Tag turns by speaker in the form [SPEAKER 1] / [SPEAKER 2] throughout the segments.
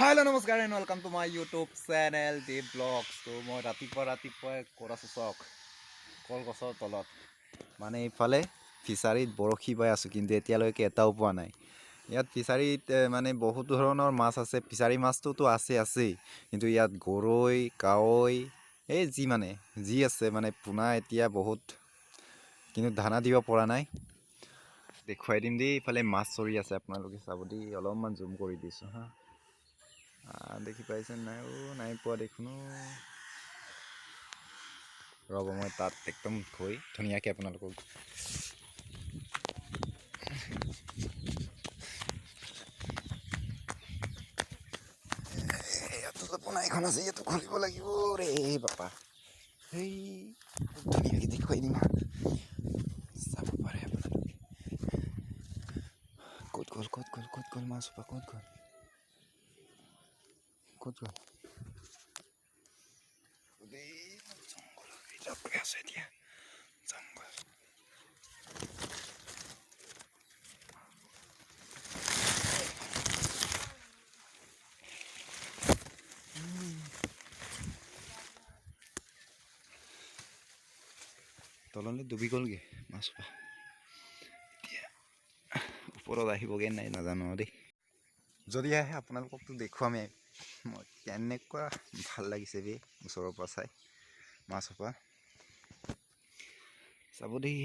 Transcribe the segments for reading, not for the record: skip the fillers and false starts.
[SPEAKER 1] Hello, namaskar and welcome to my YouTube channel Diip vlogs. তো মই ৰাতিপুৱা কৰা চক কলগছৰ তলত মানে ইফালে ফিচাৰীত বৰশী বাই আছোঁ কিন্তু এতিয়ালৈকে এটাও পোৱা নাই। ইয়াত ফিচাৰীত মানে বহুত ধৰণৰ মাছ আছে। ফিচাৰী মাছটোতো আছেই কিন্তু ইয়াত গৰৈ কাৱৈ এই যি আছে মানে পোনা এতিয়া বহুত কিন্তু দানা দিব পৰা নাই। দেখুৱাই দিম দেই, ইফালে মাছ চৰি আছে, আপোনালোকে চাব দেই। অলপমান জুম কৰি দিছোঁ হা, দেখি পাইছে নাই? নাই পোৱা দেখোন। ৰ'ব মই তাত একদম গৈ ধুনীয়াকৈ আপোনালোকক ইয়াতো পোনা এখন আছে, ইয়াতো খুলিব লাগিব ৰে বাপা। সেই ধুনীয়াকৈ দেখুৱাই দিম, চাব পাৰে আপোনালোকে। ক'ত গ'ল মাছ সোপা? ক'ত গ'ল? জংঘল আছে এতিয়া, জংঘল। তললৈ ডুবি গ'লগৈ মাছ সোপা। এতিয়া ওপৰত আহিবগৈ নাই নাজানো দেই। যদি আহে আপোনালোককতো দেখুৱামেই। মই কেনেকুৱা ভাল লাগিছে বে ওচৰৰ পৰা চাই মাছ সোপা। চাব দেই।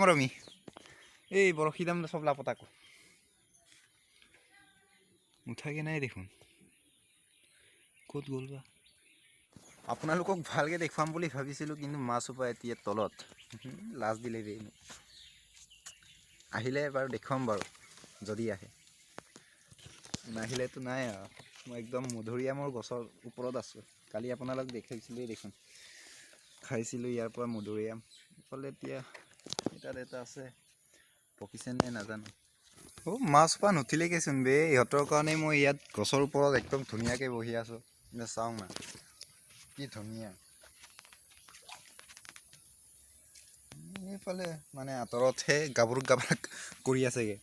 [SPEAKER 1] মৰমী, এই বৰশী দাম চব লাপতাকো উঠাগে নাই দেখোন। ক'ত গ'ল বা? আপোনালোকক ভালকৈ দেখুৱাম বুলি ভাবিছিলোঁ কিন্তু মাছ সোপা এতিয়া তলত। লাজ দিলে বে। আহিলে বাৰু দেখুৱাম বাৰু, যদি আহে। নাহিলেতো নাই আৰু। মই একদম মধুৰিআমৰ গছৰ ওপৰত আছোঁ। কালি আপোনালোক দেখিছিলোঁৱেই দেখোন, খাইছিলোঁ ইয়াৰ পৰা মধুৰিআম। ইফালে এতিয়া তাত এটা আছে, পকিছে নে নাজানো। মাছ সোপা নুঠিলেগৈচোন বে। ইহঁতৰ কাৰণে মই ইয়াত গছৰ ওপৰত একদম ধুনীয়াকৈ বহি আছোঁ। চাওঁ না কি ধুনীয়া। এইফালে মানে আঁতৰতহে গাবৰুক কৰি আছেগৈ,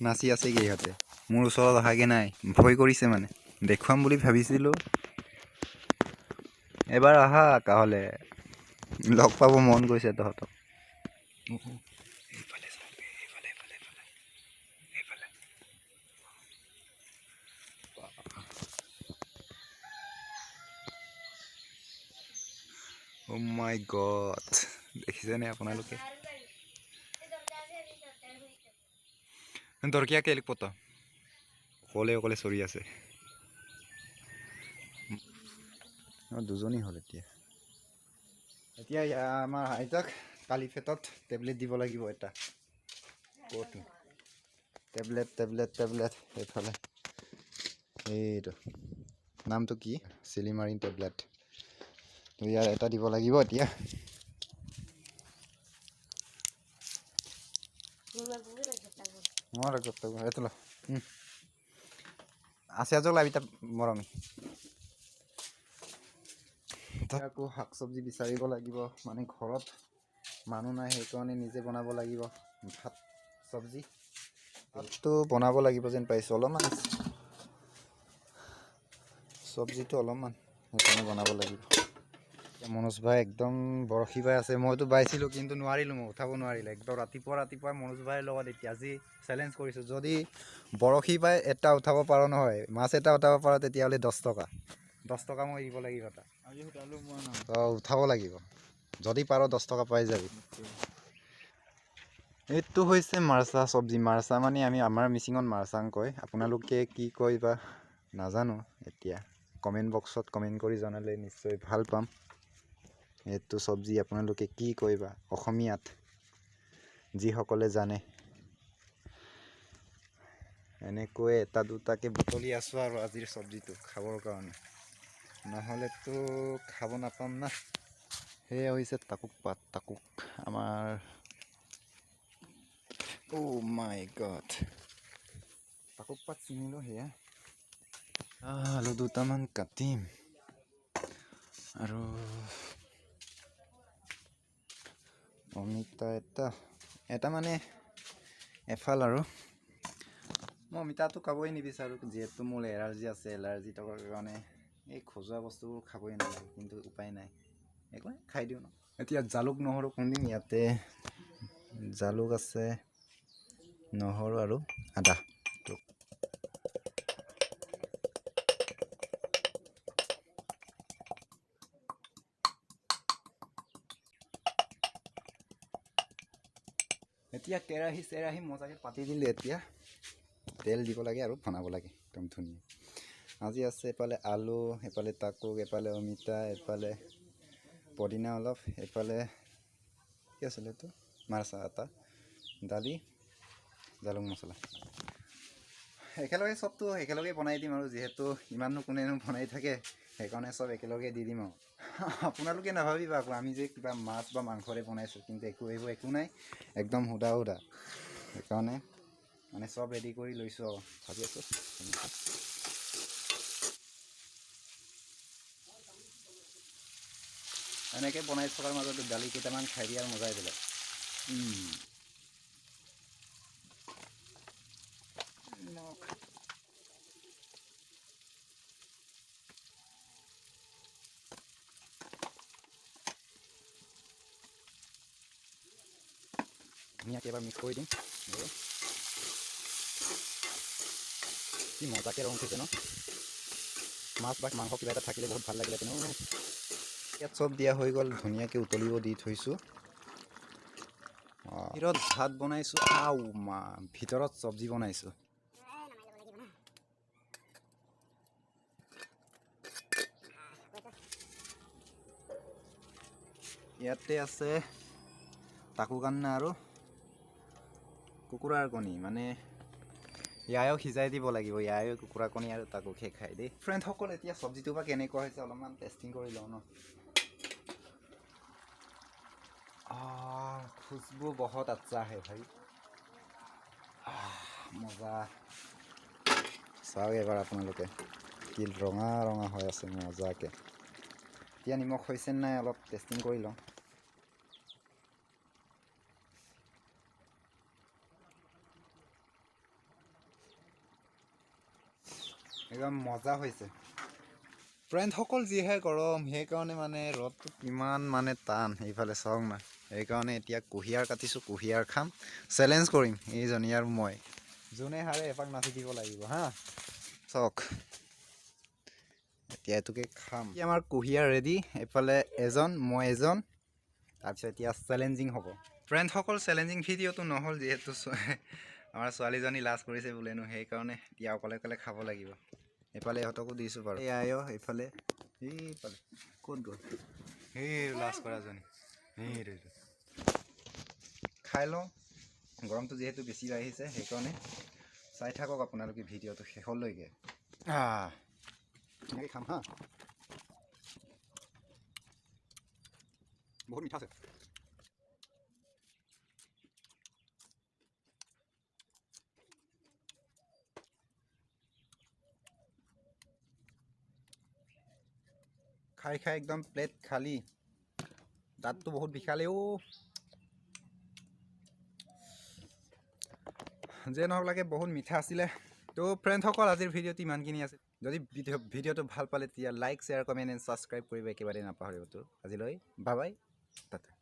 [SPEAKER 1] নাচি আছেগৈ ইহঁতে। মোৰ ওচৰত অহাগৈ নাই, ভয় কৰিছে মানে। দেখুৱাম বুলি ভাবিছিলোঁ। এবাৰ আহা কাহলে, লগ পাব মন গৈছে তহঁতক। Oh my God, দেখিছেনে আপোনালোকে? দৰকিয়া কেলি পত অকলে চৰি আছে। দুজনী হ'ল এতিয়া আমাৰ আইতাক কালি পেটত টেবলেট দিব লাগিব এটা। ক'তো টেবলেট এইফালে এইটো নামটো কি? চিলিমাৰিন টেবলেট। ইয়াৰ এটা দিব লাগিব এতিয়া। আছে আজক লাবিতা মৰমী। আকৌ শাক চব্জি বিচাৰিব লাগিব, মানে ঘৰত মানুহ নাই, সেইকাৰণে নিজে বনাব লাগিব। ভাত চব্জিটো বনাব লাগিব যেন পাইছোঁ। অলপমান চব্জিটো অলপমান সেইকাৰণে বনাব লাগিব। মনোজ ভাই একদম বৰশী বাই আছে। মইতো বাইছিলোঁ কিন্তু নোৱাৰিলোঁ, মই উঠাব নোৱাৰিলোঁ। একদম ৰাতিপুৱা মনোজ ভাইৰ লগত এতিয়া আজি চেলেঞ্জ কৰিছোঁ, যদি বৰশী বাই এটা উঠাব পাৰোঁ নহয়, মাছ এটা উঠাব পাৰোঁ, তেতিয়াহ'লে 10 টকা মই দিব লাগিব। এটা উঠাব লাগিব, যদি পাৰোঁ 10 টকা পাই যাবি। এইটো হৈছে মাৰ্চা চব্জি। মাৰ্চা মানে আমাৰ মিচিঙত মাৰ্চাং কয়, আপোনালোকে কি কয় বা নাজানো। এতিয়া কমেণ্ট বক্সত কমেণ্ট কৰি জনালে নিশ্চয় ভাল পাম। এইটো চব্জি আপোনালোকে কি কয় বা অসমীয়াত, যিসকলে জানে। এনেকৈ এটা দুটাকৈ বুটলি আছোঁ আৰু আজিৰ চব্জিটো খাবৰ কাৰণে, নহ'লেতো খাব নাপাম না। সেয়া হৈছে টাকুক পাত। টাকুক আমাৰ মাই গড, টাকুক পাত চিনিলোঁ। সেয়া আলু দুটামান কাটিম আৰু অমিতা এটা মানে এফাল আৰু মই মিঠাটো খাবই নিবিচাৰোঁ যিহেতু মোৰ এলাৰ্জি আছে এলাৰ্জি থকাৰ কাৰণে এই খজুৱা বস্তুবোৰ খাবই নালাগে কিন্তু উপায় নাই একো নাই খাই দিওঁ ন এতিয়া জালুক নহৰু খুন্দিম ইয়াতে জালুক আছে নহৰু আৰু আদা এতিয়া কেৰাহী মজাকৈ পাতি দিলে এতিয়া তেল দিব লাগে আৰু বনাব লাগে একদম ধুনীয়া আজি আছে এফালে আলু এফালে টাকুক এফালে অমিতা এফালে পদিনা অলপ এফালে কি আছিলে এইটো মাৰ্চা এটা দালি জালুক মছলা একেলগে চবটো একেলগে বনাই দিম আৰু যিহেতু ইমাননো কোনেনো বনাই থাকে সেইকাৰণে চব একেলগে দি দিম আৰু আপোনালোকে নাভাবিব আকৌ আমি যে কিবা মাছ বা মাংসৰে বনাইছোঁ কিন্তু এইবোৰ একো নাই একদম সুদা সেইকাৰণে মানে চব ৰেডি কৰি লৈছোঁ আৰু ভাবি আছোঁ এনেকৈ বনাই থকাৰ মাজতে দালি কেইটামান খাই দিয়াৰ মজাই বেলেগ ধুনীয়াকৈ এবাৰ মিক্স কৰি দিম কি মজাকৈ ৰং উঠিছে ন মাছ বা মাংস কিবা এটা থাকিলে বহুত ভাল লাগিলে ইয়াত চব দিয়া হৈ গ'ল ধুনীয়াকৈ উতলিব দি থৈছোঁ ভিতৰত ভাত বনাইছোঁ ভিতৰত চব্জি বনাইছোঁ ইয়াতে আছে টাকু কান্না আৰু কুকুৰাৰ কণী মানে ইয়ায়ক সিজাই দিব লাগিব ইয়ায়ো কুকুৰা কণী আৰু টাকুকে খাই দেই ফ্ৰেণ্ডসকল এতিয়া চব্জিটো বা কেনেকুৱা হৈছে অলপমান টেষ্টিং কৰি লওঁ ন খুজবু বহুত আচ্ছা হে ভাই মজা চাওক এবাৰ আপোনালোকে কি ৰঙা হৈ আছে মজাকৈ এতিয়া নিমখ হৈছে নাই অলপ টেষ্টিং কৰি লওঁ একদম মজা হৈছে ফ্ৰেণ্ডসকল যিহে গৰম সেইকাৰণে মানে ৰ'দটো কিমান মানে টান সেইফালে চাওক না সেইকাৰণে এতিয়া কুঁহিয়াৰ কাটিছোঁ কুঁহিয়াৰ খাম চেলেঞ্জ কৰিম এইজনী আৰু মই যোনে হাৰে এপাক নাচি দিব লাগিব হা চাওক এতিয়া এইটোকে খাম এতিয়া আমাৰ কুঁহিয়াৰ ৰেডি এইফালে মই এজন তাৰপিছত এতিয়া চেলেঞ্জিং হ'ব ফ্ৰেণ্ডসকল চেলেঞ্জিং ভিডিঅ'টো নহ'ল যিহেতু আমাৰ ছোৱালীজনী লাজ কৰিছে বোলেনো সেইকাৰণে এতিয়া অকলে খাব লাগিব এইফালে ইহঁতকো দিছোঁ বাৰু এইফালে ক'ত গ'ল লাজ কৰাজনী খাই লওঁ গৰমটো যিহেতু বেছি বাঢ়িছে সেইকাৰণে চাই থাকক আপোনালোকে ভিডিঅ'টো শেষলৈকে এনেকৈ খাম হা বহুত মিঠা আছে খাই একদম প্লেট খালী দাঁতটো বহুত বিষালেও যে নহওক লাগে বহুত মিঠা আছিলে তো ফ্ৰেণ্ডসকল আজিৰ ভিডিঅ'টো ইমানখিনি আছে যদি ভিডিঅ'টো ভাল পালে তেতিয়া like share comment and subscribe কৰিব একেবাৰে নাপাহৰিব তো আজিলৈ বাই বাই টাটা